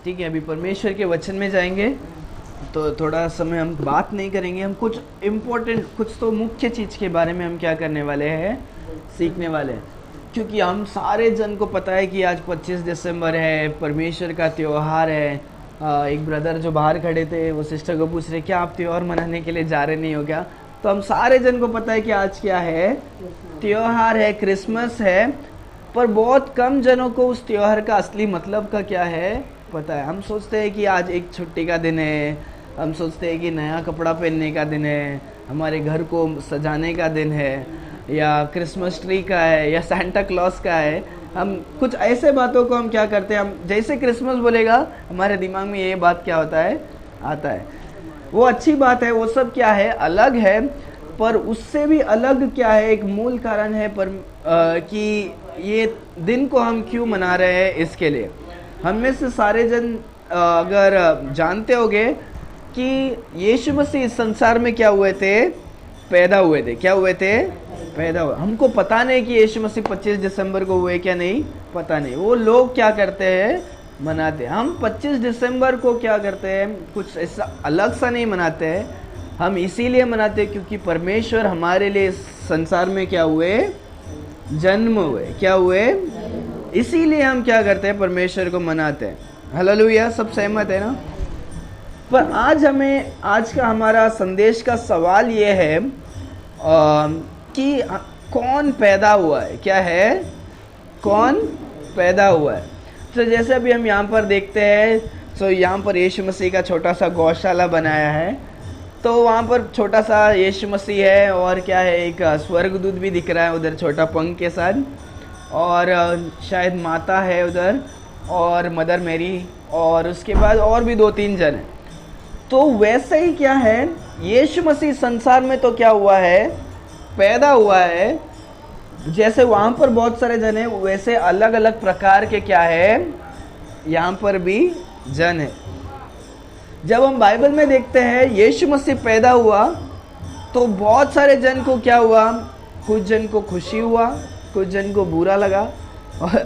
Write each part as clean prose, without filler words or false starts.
ठीक है, अभी परमेश्वर के वचन में जाएंगे तो थोड़ा समय हम बात नहीं करेंगे, हम कुछ इम्पोर्टेंट, कुछ तो मुख्य चीज़ के बारे में हम क्या करने वाले हैं, सीखने वाले हैं। क्योंकि हम सारे जन को पता है कि आज 25 दिसंबर है, परमेश्वर का त्यौहार है। एक ब्रदर जो बाहर खड़े थे वो सिस्टर को पूछ रहे क्या आप त्यौहार मनाने के लिए जा रहे नहीं हो क्या? तो हम सारे जन को पता है कि आज क्या है, त्यौहार है, क्रिसमस है। पर बहुत कम जनों को उस त्यौहार का असली मतलब का क्या है पता है। हम सोचते हैं कि आज एक छुट्टी का दिन है, हम सोचते हैं कि नया कपड़ा पहनने का दिन है, हमारे घर को सजाने का दिन है, या क्रिसमस ट्री का है, या सेंटा क्लॉज का है। हम कुछ ऐसे बातों को हम क्या करते हैं, हम जैसे क्रिसमस बोलेगा हमारे दिमाग में ये बात क्या होता है, आता है। वो अच्छी बात है, वो सब क्या है, अलग है। पर उससे भी अलग क्या है, एक मूल कारण है पर कि ये दिन को हम क्यों मना रहे हैं। इसके लिए हम में से सारे जन अगर जानते होंगे कि यीशु मसीह इस संसार में क्या हुए थे, पैदा हुए थे। क्या हुए थे, पैदा हुए। हमको पता नहीं कि यीशु मसीह 25 दिसंबर को हुए क्या, नहीं पता नहीं। वो लोग क्या करते हैं, मनाते हैं। हम 25 दिसंबर को क्या करते हैं, कुछ ऐसा अलग सा नहीं मनाते हैं। हम इसीलिए मनाते हैं क्योंकि परमेश्वर हमारे लिए संसार में क्या हुए, जन्म हुए। क्या हुए, इसीलिए हम क्या करते हैं, परमेश्वर को मनाते हैं। हालेलुया, सब सहमत है ना? पर आज हमें, आज का हमारा संदेश का सवाल ये है कि कौन पैदा हुआ है। क्या है, कौन पैदा हुआ है। तो जैसे अभी हम यहाँ पर देखते हैं, तो यहाँ पर यीशु मसीह का छोटा सा गौशाला बनाया है। तो वहाँ पर छोटा सा यीशु मसीह है, और क्या है, एक स्वर्गदूत भी दिख रहा है उधर छोटा पंख के साथ, और शायद माता है उधर, और मदर मेरी, और उसके बाद और भी 2-3 जन हैं। तो वैसे ही क्या है, यीशु मसीह संसार में तो क्या हुआ है, पैदा हुआ है। जैसे वहाँ पर बहुत सारे जन हैं, वैसे अलग अलग प्रकार के क्या है, यहाँ पर भी जन है। जब हम बाइबल में देखते हैं यीशु मसीह पैदा हुआ तो बहुत सारे जन को क्या हुआ, कुछ जन को खुशी हुआ, कुछ जन को बुरा लगा। और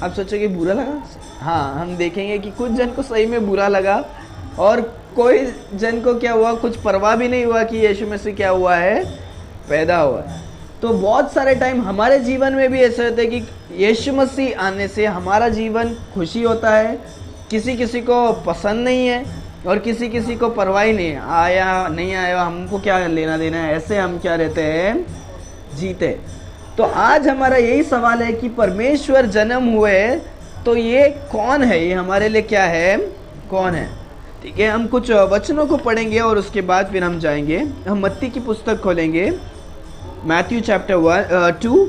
आप सोचोगे बुरा लगा, हाँ, हम देखेंगे कि कुछ जन को सही में बुरा लगा, और कोई जन को क्या हुआ, कुछ परवाह भी नहीं हुआ कि यीशु मसीह क्या हुआ है, पैदा हुआ। तो बहुत सारे टाइम हमारे जीवन में भी ऐसे होते हैं कि यीशु मसीह आने से हमारा जीवन खुशी होता है, किसी किसी को पसंद नहीं है, और किसी किसी को परवाह ही नहीं है, आया नहीं आया हमको क्या लेना देना है। ऐसे हम क्या रहते हैं, जीते। तो आज हमारा यही सवाल है कि परमेश्वर जन्म हुए तो ये कौन है, ये हमारे लिए क्या है, कौन है। ठीक है, हम कुछ वचनों को पढ़ेंगे और उसके बाद फिर हम जाएंगे। हम मत्ती की पुस्तक खोलेंगे, मैथ्यू चैप्टर 2,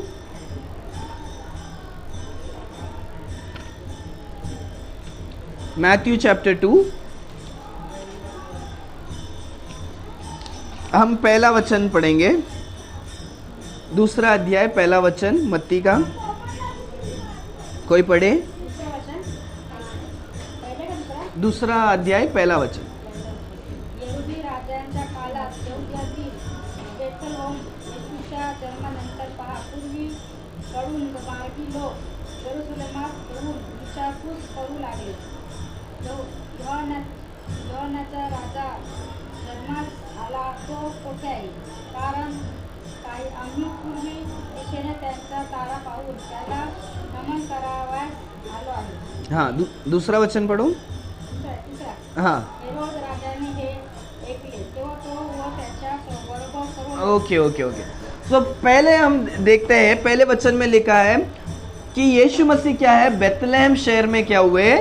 मैथ्यू चैप्टर 2। हम पहला वचन पढ़ेंगे, दूसरा अध्याय पहला वचन मत्ती का। कोई पढ़े, दूसरा अध्याय पहला वचन। यहुदी राजांच्या काळात यहुद्यातील बेथलहम येशूच्या जन्मानंतर पहा, पूर्वीकडून मार्गी लोक जेरुसलेमात येऊन विचारपूस करू लागले, योहानाचा राजा जन्मास आला तो कोठे आहे? कारण काही आम्ही पूर्वी दिशेने त्यांचा तारा पाहून त्याला नमन करावयास आलो आहे। हाँ, दूसरा वचन पढ़ो। हाँ, हेरोद राजाने हे ऐकले तेव्हा तो व त्याच्या बरोबर सर्व ओके ओके ओके। तो पहले हम देखते हैं, पहले वचन में लिखा है कि यीशु मसीह क्या है, बेथलेहम शहर में क्या हुए,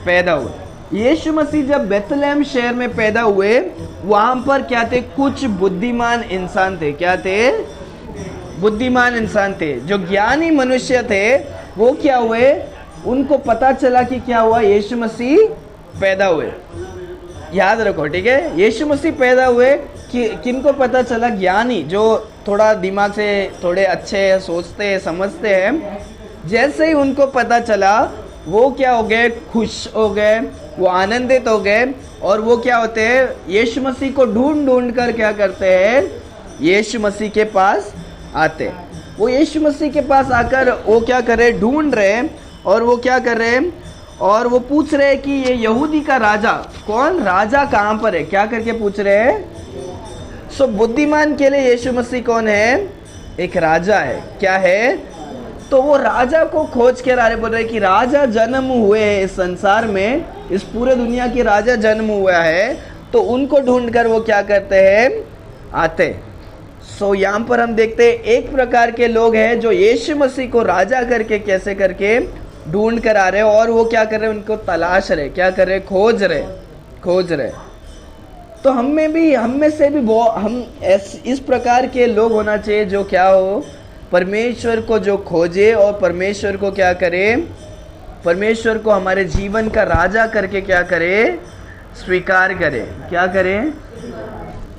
पैदा हुए। यीशु मसीह जब बेथलेहम शहर में पैदा हुए, वहां पर क्या थे, कुछ बुद्धिमान इंसान थे। क्या थे, बुद्धिमान इंसान थे, जो ज्ञानी मनुष्य थे। वो क्या हुए, उनको पता चला कि क्या हुआ, यीशु मसीह पैदा हुए। याद रखो, ठीक है, यीशु मसीह पैदा हुए। कि किनको पता चला, ज्ञानी, जो थोड़ा दिमाग से थोड़े अच्छे सोचते हैं, समझते हैं। जैसे ही उनको पता चला, वो क्या हो गए, खुश हो गए, वो आनंदित हो गए। और वो क्या होते हैं, यीशु मसीह को ढूंढ ढूंढ कर क्या करते हैं, यीशु मसीह के पास आते। वो यीशु मसीह के पास आकर वो क्या कर रहे, ढूंढ रहे। और वो क्या कर रहे हैं, और वो पूछ रहे हैं कि ये यहूदी का राजा कौन, राजा कहाँ पर है, क्या करके पूछ रहे हैं। सो बुद्धिमान के लिए यीशु मसीह कौन है, एक राजा है, क्या है। तो वो राजा को खोज के रहे, बोल रहे कि राजा जन्म हुए हैं इस संसार में, इस पूरे दुनिया के राजा जन्म हुआ है, तो उनको ढूंढकर वो क्या करते हैं, आते। सो यहाँ पर हम देखते हैं एक प्रकार के लोग हैं जो यीशु मसीह को राजा करके कैसे करके ढूंढ कर आ रहे हैं, और वो क्या कर रहे हैं, उनको तलाश रहे, क्या कर रहे, खोज रहे। तो हम में से भी वो हम इस प्रकार के लोग होना चाहिए जो क्या हो, परमेश्वर को जो खोजे और परमेश्वर को क्या करे, परमेश्वर को हमारे जीवन का राजा करके क्या करे, स्वीकार करे, क्या करे।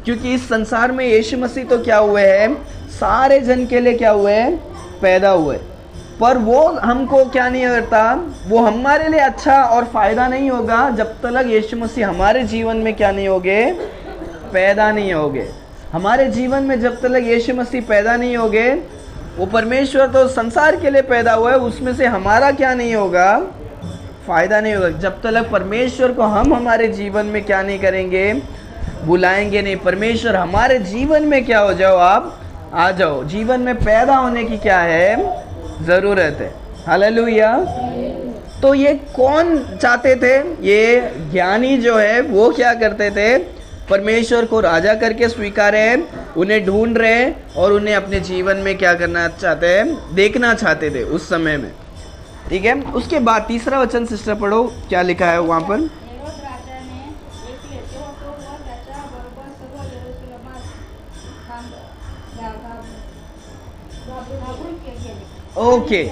क्योंकि इस संसार में यीशु मसीह तो क्या हुए हैं, सारे जन के लिए क्या हुए हैं, पैदा हुए, पर वो हमको क्या नहीं करता, वो हमारे लिए अच्छा और फायदा नहीं होगा जब तक यीशु मसीह हमारे जीवन में क्या नहीं होगे, पैदा नहीं होगे। हमारे जीवन में जब तक यीशु मसीह पैदा नहीं होगे, वो परमेश्वर तो संसार के लिए पैदा हुआ है, उसमें से हमारा क्या नहीं होगा, फायदा नहीं होगा। जब तक परमेश्वर को हम हमारे जीवन में क्या नहीं करेंगे, बुलाएंगे नहीं, परमेश्वर हमारे जीवन में क्या हो जाओ, आप आ जाओ, जीवन में पैदा होने की क्या है, ज़रूरत है। हालेलुया। तो ये कौन चाहते थे, ये ज्ञानी जो है वो क्या करते थे, परमेश्वर को राजा करके स्वीकारे, उन्हें ढूंढ रहे और उन्हें अपने जीवन में क्या करना चाहते हैं, देखना चाहते थे उस समय में। ठीक है, उसके बाद तीसरा वचन सिस्टर पढ़ो, क्या लिखा है वहाँ पर। हेरोद राजाने ऐकले तेव्हा तो व त्याच्याबरोबर सर्व यरूशलेमात घाबरून गेले। ओके,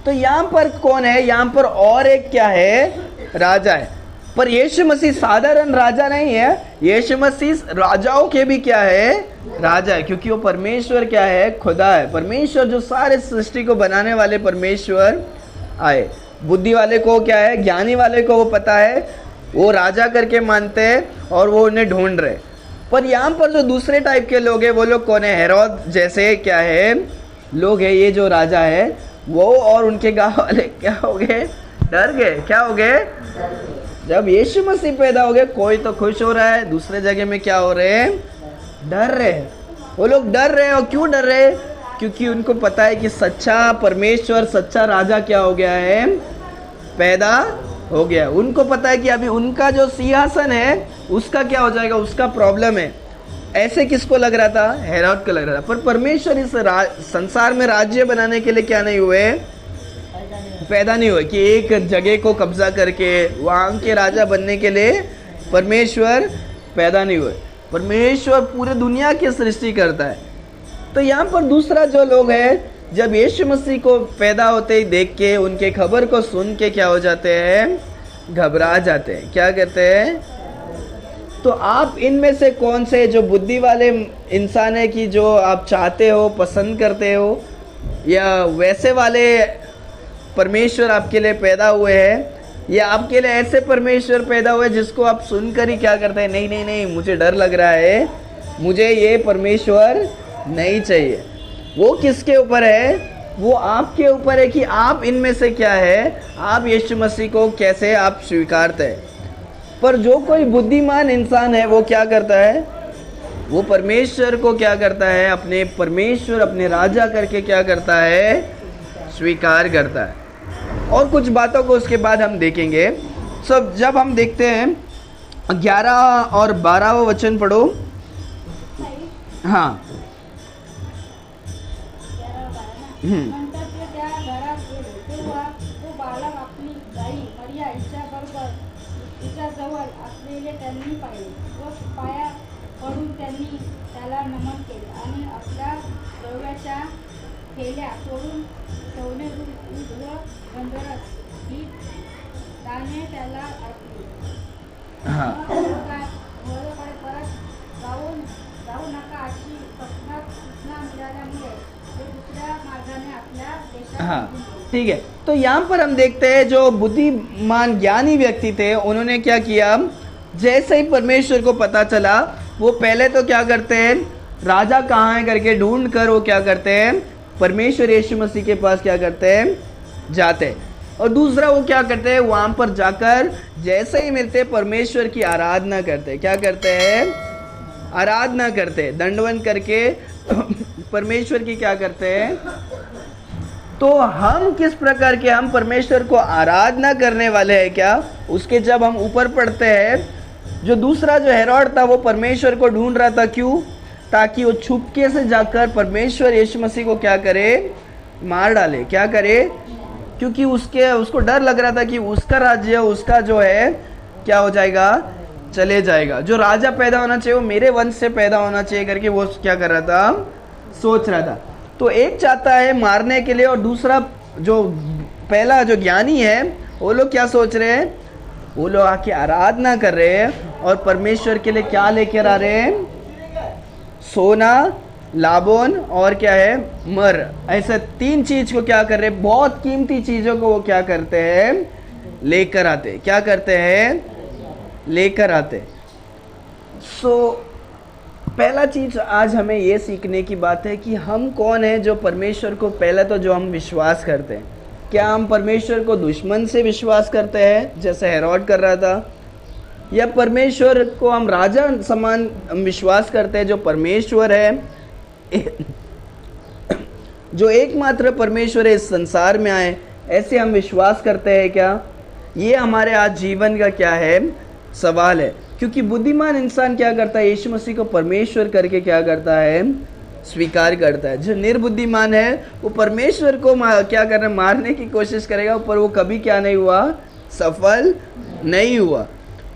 तो यहाँ पर कौन है, यहाँ पर और एक क्या है, राजा है। पर यीशु मसीह साधारण राजा नहीं है, यीशु मसीह राजाओं के भी क्या है, राजा है, क्योंकि वो परमेश्वर क्या है, खुदा है। परमेश्वर जो सारे सृष्टि को बनाने वाले परमेश्वर आए। बुद्धि वाले को क्या है, ज्ञानी वाले को वो पता है, वो राजा करके मानते हैं और वो उन्हें ढूंढ रहे। पर यहाँ पर जो दूसरे टाइप के लोग हैं, वो लोग कौन है, हेरोद जैसे क्या है लोग हैं, ये जो राजा है वो और उनके गाँव वाले क्या हो गए, डर गए। क्या हो गए, जब यीशु मसीह पैदा हो गए, कोई तो खुश हो रहा है, दूसरे जगह में क्या हो रहे हैं, डर रहे हैं। वो लोग डर रहे हैं, और क्यों डर रहे हैं, क्योंकि उनको पता है कि सच्चा परमेश्वर, सच्चा राजा क्या हो गया है, पैदा हो गया। उनको पता है कि अभी उनका जो सिंहासन है उसका क्या हो जाएगा, उसका प्रॉब्लम है। ऐसे किसको लग रहा था, हेरोद को लग रहा था। पर परमेश्वर इस संसार में राज्य बनाने के लिए क्या नहीं हुए, पैदा नहीं हुए कि एक जगह को कब्जा करके वहाँ के राजा बनने के लिए परमेश्वर पैदा नहीं हुए। परमेश्वर पूरे दुनिया की सृष्टि करता है। तो यहाँ पर दूसरा जो लोग हैं, जब यीशु मसीह को पैदा होते ही देख के, उनके खबर को सुन के क्या हो जाते हैं, घबरा जाते हैं। क्या कहते हैं, तो आप इनमें से कौन से जो बुद्धि वाले इंसान है कि जो आप चाहते हो, पसंद करते हो, या वैसे वाले परमेश्वर आपके लिए पैदा हुए हैं, या आपके लिए ऐसे परमेश्वर पैदा हुए जिसको आप सुनकर ही क्या करते हैं, नहीं नहीं नहीं, मुझे डर लग रहा है, मुझे ये परमेश्वर नहीं चाहिए। वो किसके ऊपर है, वो आपके ऊपर है कि आप इनमें से क्या है, आप यीशु मसीह को कैसे आप स्वीकारते हैं। पर जो कोई बुद्धिमान इंसान है वो क्या करता है, वो परमेश्वर को क्या करता है, अपने परमेश्वर, अपने राजा करके क्या करता है, स्वीकार करता है। और कुछ बातों को उसके बाद हम देखेंगे। सब जब हम देखते हैं 11 और 12 वचन पढ़ो। हाँ, नंतर ते त्या घरात गेले तेव्हा तो बालक आपली आई मरिया हिच्याबरोबर हिच्याजवळ असलेले त्यांनी पाहिले व पाया पडून त्यांनी त्याला नमन केले आणि आपल्या द्रव्याच्या थैल्या सोडून सोने दूध व गंधरस ही दाणे त्याला अर्पली. वधूकडे परत जाऊ नका अशी सूचना मिळाल्यामुळे हाँ, ठीक है। तो यहाँ पर हम देखते हैं जो बुद्धिमान ज्ञानी व्यक्ति थे, उन्होंने क्या किया, जैसे ही परमेश्वर को पता चला, वो पहले तो क्या करते हैं, राजा कहाँ है करके ढूंढ कर वो क्या करते हैं, परमेश्वर यीशु मसीह के पास क्या करते हैं, जाते हैं। और दूसरा वो क्या करते हैं, वहां पर जाकर जैसे ही मिलते परमेश्वर की आराधना करते हैं। क्या करते हैं, आराधना करते हैं, दंडवत करके परमेश्वर की क्या करते हैं। तो हम किस प्रकार के, हम परमेश्वर को आराधना करने वाले हैं क्या। उसके जब हम ऊपर पढ़ते हैं, जो दूसरा जो हेरोड था वो परमेश्वर को ढूंढ रहा था, क्यों, ताकि वो छुपके से जाकर परमेश्वर यीशु मसीह को क्या करे, मार डाले। क्या करे, क्योंकि उसको डर लग रहा था कि उसका राज्य, उसका जो है क्या हो जाएगा, चले जाएगा। जो राजा पैदा होना चाहिए वो मेरे वंश से पैदा होना चाहिए करके वो क्या कर रहा था, सोच रहा था। तो एक चाहता है मारने के लिए, और दूसरा जो पहला जो ज्ञानी है वो लोग क्या सोच रहे हैं, वो लोग आके आराधना कर रहे हैं और परमेश्वर के लिए क्या लेकर आ रहे हैं, सोना, लाबोन और क्या है, मर। ऐसे 3 चीज को क्या कर रहे हैं, बहुत कीमती चीजों को वो क्या करते हैं, लेकर आते। क्या करते हैं, लेकर आते। पहला चीज आज हमें ये सीखने की बात है कि हम कौन है जो परमेश्वर को, पहले तो जो हम विश्वास करते हैं, क्या हम परमेश्वर को दुश्मन से विश्वास करते हैं जैसे हेरोड कर रहा था, या परमेश्वर को हम राजा समान विश्वास करते हैं जो परमेश्वर है, जो एकमात्र परमेश्वर है इस संसार में आए, ऐसे हम विश्वास करते हैं क्या। ये हमारे आज जीवन का क्या है, सवाल है। क्योंकि बुद्धिमान इंसान क्या करता है, यीशु मसीह को परमेश्वर करके क्या करता है, स्वीकार करता है। जो निर्बुद्धिमान है वो परमेश्वर को क्या कर रहा है, मारने की कोशिश करेगा, पर वो कभी क्या नहीं हुआ, सफल नहीं हुआ।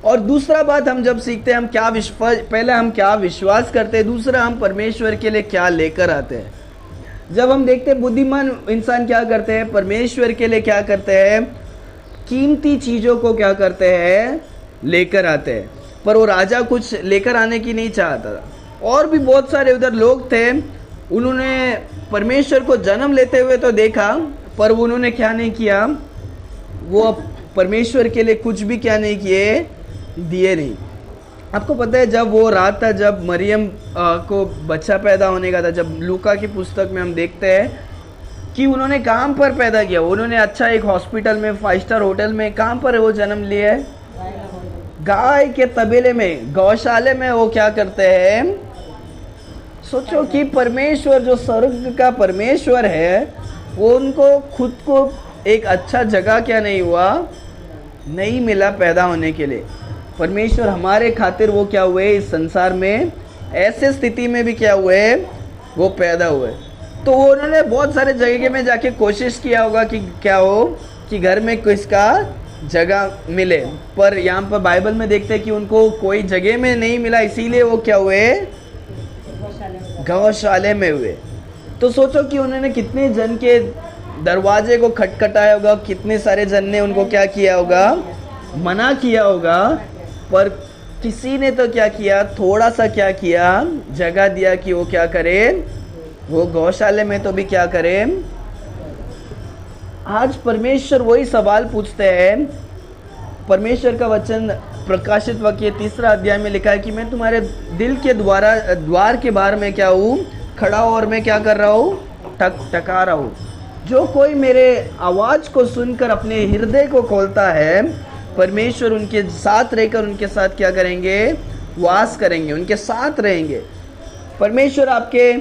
और दूसरा बात हम जब सीखते हैं, हम क्या विश्वास, पहले हम क्या विश्वास करते हैं, दूसरा हम परमेश्वर के लिए क्या लेकर आते हैं। जब हम देखते हैं बुद्धिमान इंसान क्या करते हैं, परमेश्वर के लिए क्या करते हैं, कीमती चीज़ों को क्या करते हैं, लेकर आते हैं। पर वो राजा कुछ लेकर आने की नहीं चाहता था। और भी बहुत सारे उधर लोग थे, उन्होंने परमेश्वर को जन्म लेते हुए तो देखा, पर उन्होंने क्या नहीं किया, वो परमेश्वर के लिए कुछ भी क्या नहीं किए, दिए नहीं। आपको पता है जब वो रात था, जब मरियम को बच्चा पैदा होने का था, जब लूका की पुस्तक में हम देखते हैं कि उन्होंने कहाँ पर पैदा किया, उन्होंने अच्छा एक हॉस्पिटल में, 5 स्टार होटल में, कहाँ पर वो जन्म लिया है, गाय के तबेले में, गौशाले में। वो क्या करते हैं, सोचो कि परमेश्वर जो स्वर्ग का परमेश्वर है, वो उनको खुद को एक अच्छा जगह क्या नहीं हुआ, नहीं मिला पैदा होने के लिए। परमेश्वर हमारे खातिर वो क्या हुए, इस संसार में ऐसे स्थिति में भी क्या हुए, वो पैदा हुए। तो वो उन्होंने बहुत सारे जगह में जाके कोशिश किया होगा कि क्या हो, कि घर में किसका जगह मिले, पर यहाँ पर बाइबल में देखते हैं कि उनको कोई जगह में नहीं मिला, इसीलिए वो क्या हुए, गौशाले में हुए। तो सोचो कि उन्होंने कितने जन के दरवाजे को खटखटाया होगा, कितने सारे जन ने उनको क्या किया होगा, मना किया होगा, पर किसी ने तो क्या किया, थोड़ा सा क्या किया, जगह दिया कि वो क्या करे, वो गौशाले में तो भी क्या करे। आज परमेश्वर वही सवाल पूछते हैं। परमेश्वर का वचन प्रकाशित वाक्य 3 अध्याय में लिखा है कि मैं तुम्हारे दिल के द्वार के बाहर में क्या हूँ, खड़ा हूँ, और मैं क्या कर रहा हूँ, टका रहा हूँ। जो कोई मेरे आवाज़ को सुनकर अपने हृदय को खोलता है, परमेश्वर उनके साथ रहकर उनके साथ क्या करेंगे, वास करेंगे, उनके साथ रहेंगे। परमेश्वर आपके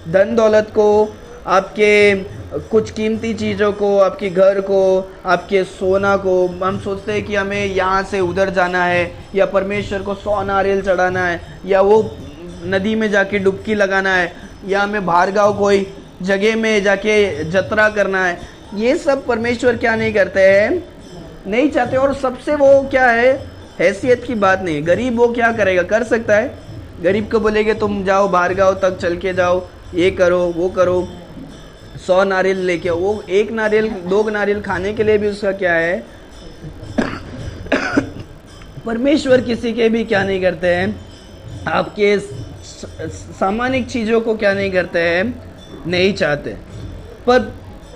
धन दौलत को, आपके कुछ कीमती चीज़ों को, आपके घर को, आपके सोना को, हम सोचते हैं कि हमें यहाँ से उधर जाना है, या परमेश्वर को 100 नारियल चढ़ाना है, या वो नदी में जाके डुबकी लगाना है, या हमें भार्गव कोई जगह में जाके जतरा करना है। ये सब परमेश्वर क्या नहीं करते हैं, नहीं चाहते। और सबसे वो क्या है, हैसियत की बात नहीं। गरीब वो क्या करेगा, कर सकता है। गरीब को बोलेगे तुम जाओ भार्गव तक चल के जाओ, ये करो वो करो, 100 नारियल लेके, वो 1 नारियल 2 नारियल खाने के लिए भी उसका क्या है। परमेश्वर किसी के भी क्या नहीं करते हैं, आपके सामान्य चीज़ों को क्या नहीं करते हैं, नहीं चाहते। पर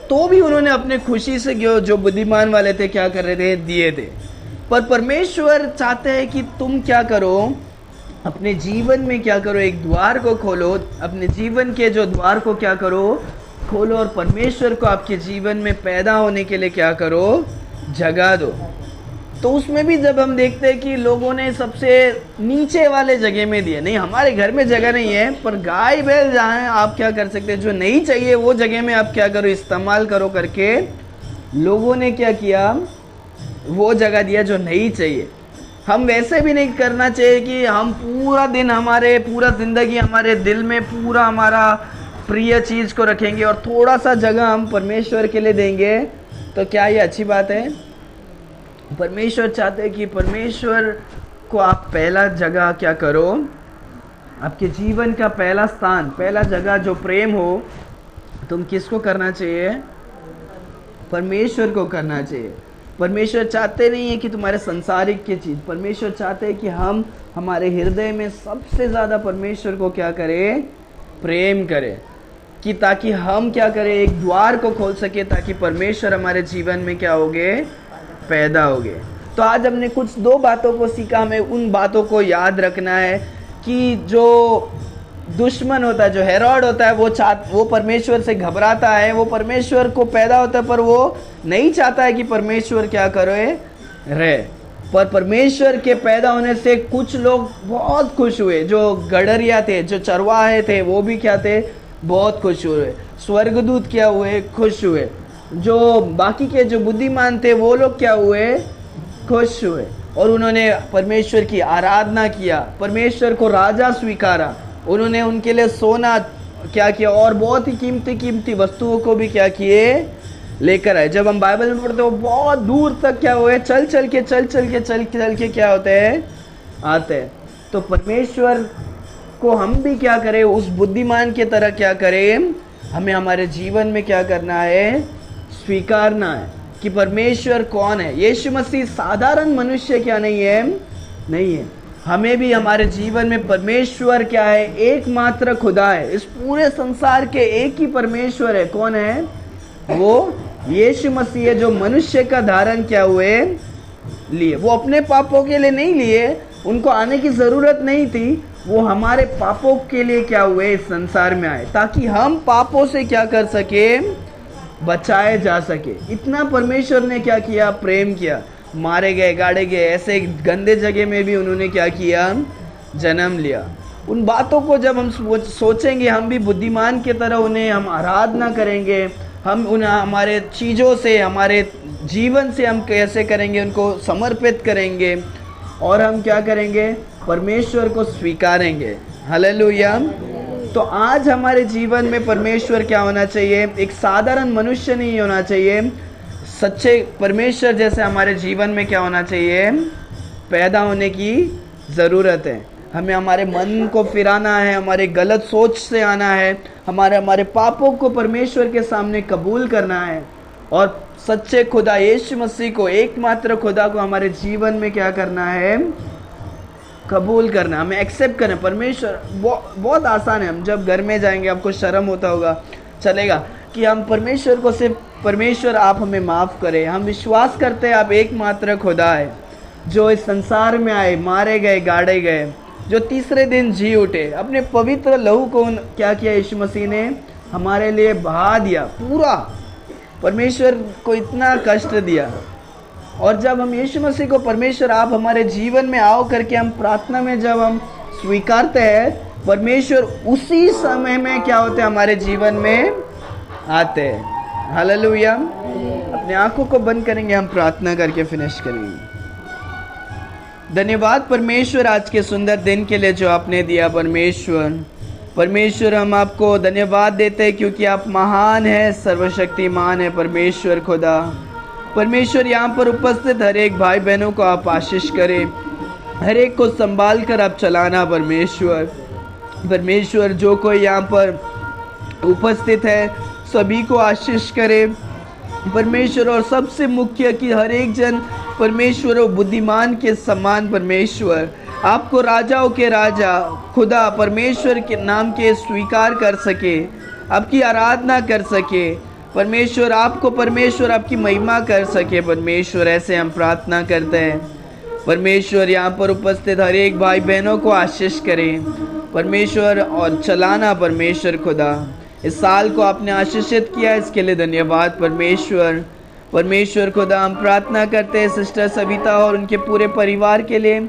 तो भी उन्होंने अपने खुशी से जो बुद्धिमान वाले थे क्या कर रहे थे, दिए थे। पर परमेश्वर चाहते हैं कि तुम क्या करो, अपने जीवन में क्या करो, एक द्वार को खोलो, अपने जीवन के जो द्वार को क्या करो, खोलो और परमेश्वर को आपके जीवन में पैदा होने के लिए क्या करो, जगह दो। तो उसमें भी जब हम देखते हैं कि लोगों ने सबसे नीचे वाले जगह में दिया, नहीं हमारे घर में जगह नहीं है, पर गाय बैल जहाँ है आप क्या कर सकते हैं, जो नहीं चाहिए वो जगह में आप क्या करो, इस्तेमाल करो करके लोगों ने क्या किया, वो जगह दिया जो नहीं चाहिए। हम वैसे भी नहीं करना चाहिए कि हम पूरा दिन हमारे पूरा ज़िंदगी हमारे दिल में पूरा हमारा प्रिय चीज़ को रखेंगे और थोड़ा सा जगह हम परमेश्वर के लिए देंगे। तो क्या ये अच्छी बात है? परमेश्वर चाहते हैं कि परमेश्वर को आप पहला जगह क्या करो, आपके जीवन का पहला स्थान, पहला जगह जो प्रेम हो, तुम किसको करना चाहिए? परमेश्वर को करना चाहिए। परमेश्वर चाहते नहीं है कि तुम्हारे संसारिक की चीज़, परमेश्वर चाहते हैं कि हम हमारे हृदय में सबसे ज़्यादा परमेश्वर को क्या करें, प्रेम करें, कि ताकि हम क्या करें, एक द्वार को खोल सके ताकि परमेश्वर हमारे जीवन में क्या होगे, पैदा होगे। तो आज हमने कुछ 2 बातों को सीखा। हमें उन बातों को याद रखना है कि जो दुश्मन होता है, जो हेरोड होता है, वो परमेश्वर से घबराता है, वो परमेश्वर को पैदा होता है पर वो नहीं चाहता है कि परमेश्वर क्या करे रहे। पर परमेश्वर के पैदा होने से कुछ लोग बहुत खुश हुए, जो गडरिया थे, जो चरवाहे थे, वो भी क्या थे, बहुत खुश हुए। स्वर्गदूत क्या हुए, खुश हुए। जो बाकी के जो बुद्धिमान थे वो लोग क्या हुए, खुश हुए और उन्होंने परमेश्वर की आराधना किया, परमेश्वर को राजा स्वीकारा। उन्होंने उनके लिए सोना क्या किया और बहुत ही कीमती कीमती वस्तुओं को भी क्या किए, लेकर आए। जब हम बाइबल में पढ़ते हो बहुत दूर तक क्या हुए, चल चल के क्या होते हैं, आते हैं। तो परमेश्वर को हम भी क्या करें, उस बुद्धिमान की तरह क्या करें, हमें हमारे जीवन में क्या करना है, स्वीकारना है कि परमेश्वर कौन है। यीशु मसीह साधारण मनुष्य क्या नहीं है। हमें भी हमारे जीवन में परमेश्वर क्या है, एकमात्र खुदा है। इस पूरे संसार के एक ही परमेश्वर है। कौन है वो? यीशु मसीह है, जो मनुष्य का धारण क्या हुए, लिए। वो अपने पापों के लिए नहीं लिए, उनको आने की ज़रूरत नहीं थी, वो हमारे पापों के लिए क्या हुए, इस संसार में आए ताकि हम पापों से क्या कर सके, बचाए जा सके। इतना परमेश्वर ने क्या किया, प्रेम किया। मारे गए, गाड़े गए, ऐसे गंदे जगह में भी उन्होंने क्या किया, जन्म लिया। उन बातों को जब हम सोचेंगे, हम भी बुद्धिमान की तरह उन्हें हम आराधना करेंगे, हम उन हमारे चीज़ों से, हमारे जीवन से हम कैसे करेंगे, उनको समर्पित करेंगे और हम क्या करेंगे, परमेश्वर को स्वीकारेंगे। हालेलुया। तो आज हमारे जीवन में परमेश्वर क्या होना चाहिए, एक साधारण मनुष्य नहीं होना चाहिए, सच्चे परमेश्वर जैसे हमारे जीवन में क्या होना चाहिए, पैदा होने की ज़रूरत है। हमें हमारे मन को फिराना है, हमारे गलत सोच से आना है, हमारे पापों को परमेश्वर के सामने कबूल करना है और सच्चे खुदा यीशु मसीह को, एकमात्र खुदा को हमारे जीवन में क्या करना है, कबूल करना, हमें एक्सेप्ट करना। परमेश्वर बहुत आसान है। हम जब घर में जाएंगे, आपको शर्म होता होगा, चलेगा कि हम परमेश्वर को सिर्फ, परमेश्वर आप हमें माफ़ करें, हम विश्वास करते हैं आप एकमात्र खुदा है जो इस संसार में आए, मारे गए, गाड़े गए, जो तीसरे दिन जी उठे, अपने पवित्र लहू को क्या किया, यीशु मसीह ने हमारे लिए बहा दिया। पूरा परमेश्वर को इतना कष्ट दिया। और जब हम यीशु मसीह को, परमेश्वर आप हमारे जीवन में आओ करके हम प्रार्थना में जब हम स्वीकारते हैं, परमेश्वर उसी समय में क्या होते हैं, हमारे जीवन में आते हैं। हालेलुया। अपने आंखों को बंद करेंगे, हम प्रार्थना करके फिनिश करेंगे। धन्यवाद परमेश्वर आज के सुंदर दिन के लिए जो आपने दिया। परमेश्वर हम आपको धन्यवाद देते हैं क्योंकि आप महान है, सर्वशक्तिमान है। परमेश्वर खुदा, परमेश्वर यहाँ पर उपस्थित हर एक भाई बहनों को आप आशीष करें, हर एक को संभाल कर आप चलाना। परमेश्वर जो कोई यहाँ पर उपस्थित है सभी को आशीष करें परमेश्वर। और सबसे मुख्य कि हर एक जन परमेश्वर और बुद्धिमान के समान परमेश्वर आपको राजाओं के राजा खुदा परमेश्वर के नाम के स्वीकार कर सके, आपकी आराधना कर सके परमेश्वर, आपको परमेश्वर आपकी महिमा कर सके परमेश्वर। ऐसे हम प्रार्थना करते हैं परमेश्वर। यहाँ पर उपस्थित हर एक भाई बहनों को आशीष करें परमेश्वर और चलाना परमेश्वर खुदा। इस साल को आपने आशीषित किया, इसके लिए धन्यवाद परमेश्वर। परमेश्वर खुदा हम प्रार्थना करते हैं सिस्टर सविता और उनके पूरे परिवार के लिए।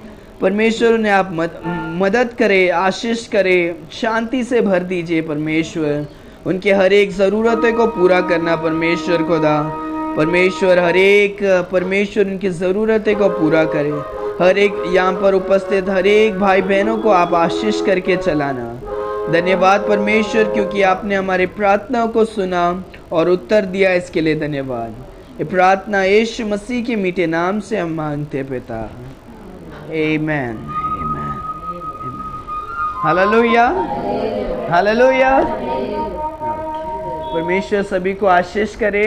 परमेश्वर उन्हें आप मदद करे, आशीष करे, शांति से भर दीजिए परमेश्वर। उनके हर एक ज़रूरतें को पूरा करना परमेश्वर खुदा। परमेश्वर हर एक परमेश्वर उनकी ज़रूरतें को पूरा करे। हर एक यहाँ पर उपस्थित हर एक भाई बहनों को आप आशीष करके चलाना। धन्यवाद परमेश्वर, क्योंकि आपने हमारी प्रार्थनाओं को सुना और उत्तर दिया, इसके लिए धन्यवाद। ये प्रार्थना यीशु मसीह के मीठे नाम से हम मांगते पिता, आमेन, आमेन, हालेलुया, हालेलुया। परमेश्वर सभी को आशीष करे।